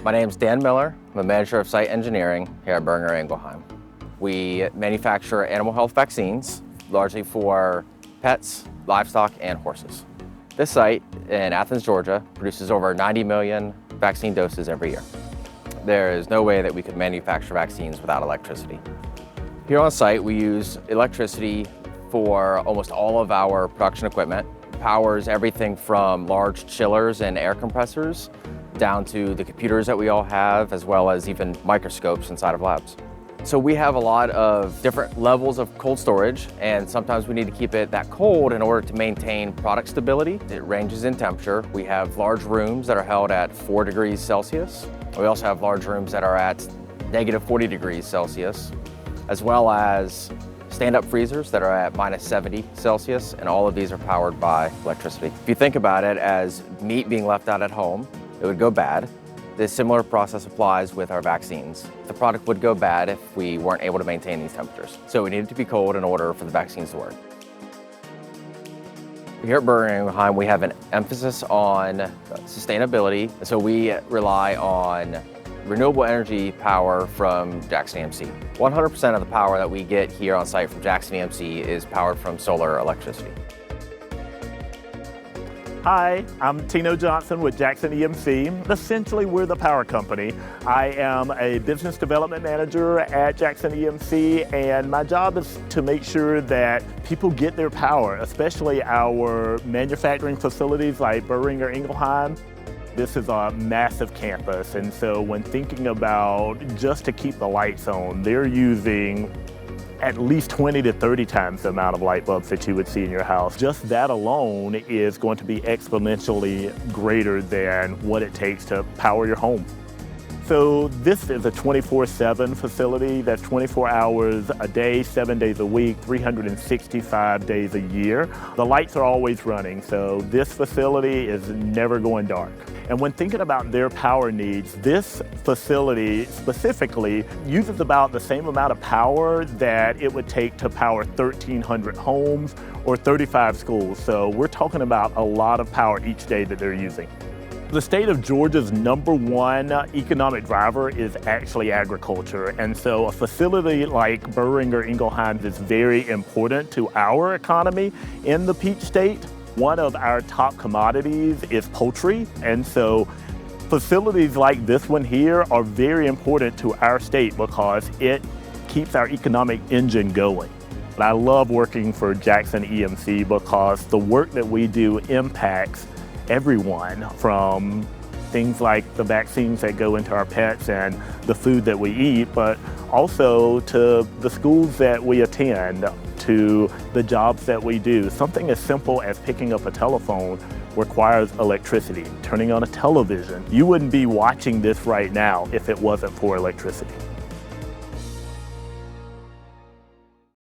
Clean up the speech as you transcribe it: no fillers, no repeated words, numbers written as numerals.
My name's Dan Miller. I'm a manager of site engineering here at Boehringer Ingelheim. We manufacture animal health vaccines, largely for pets, livestock, and horses. This site in Athens, Georgia, produces over 90 million vaccine doses every year. There is no way that we could manufacture vaccines without electricity. Here on site, we use electricity for almost all of our production equipment. It powers everything from large chillers and air compressors down to the computers that we all have, as well as even microscopes inside of labs. So we have a lot of different levels of cold storage, and sometimes we need to keep it that cold in order to maintain product stability. It ranges in temperature. We have large rooms that are held at 4 degrees Celsius. We also have large rooms that are at negative 40 degrees Celsius, as well as stand-up freezers that are at minus 70 Celsius, and all of these are powered by electricity. If you think about it as meat being left out at home, it would go bad. This similar process applies with our vaccines. The product would go bad if we weren't able to maintain these temperatures. So we needed to be cold in order for the vaccines to work. Here at Boehringer Ingelheim, we have an emphasis on sustainability. So we rely on renewable energy power from Jackson EMC. 100% of the power that we get here on site from Jackson EMC is powered from solar electricity. Hi, I'm Tino Johnson with Jackson EMC. Essentially, we're the power company. I am a business development manager at Jackson EMC, and my job is to make sure that people get their power, especially our manufacturing facilities like Boehringer Ingelheim. This is a massive campus, and so when thinking about just to keep the lights on, they're using at least 20 to 30 times the amount of light bulbs that you would see in your house. Just that alone is going to be exponentially greater than what it takes to power your home. So this is a 24/7 facility that's 24 hours a day, 7 days a week, 365 days a year. The lights are always running, so this facility is never going dark. And when thinking about their power needs, this facility specifically uses about the same amount of power that it would take to power 1,300 homes or 35 schools. So we're talking about a lot of power each day that they're using. The state of Georgia's #1 economic driver is actually agriculture. And so a facility like Boehringer Ingelheim is very important to our economy in the Peach State. One of our top commodities is poultry. And so facilities like this one here are very important to our state because it keeps our economic engine going. I love working for Jackson EMC because the work that we do impacts everyone, from things like the vaccines that go into our pets and the food that we eat, but also to the schools that we attend, to the jobs that we do. Something as simple as picking up a telephone requires electricity. Turning on a television, you wouldn't be watching this right now if it wasn't for electricity.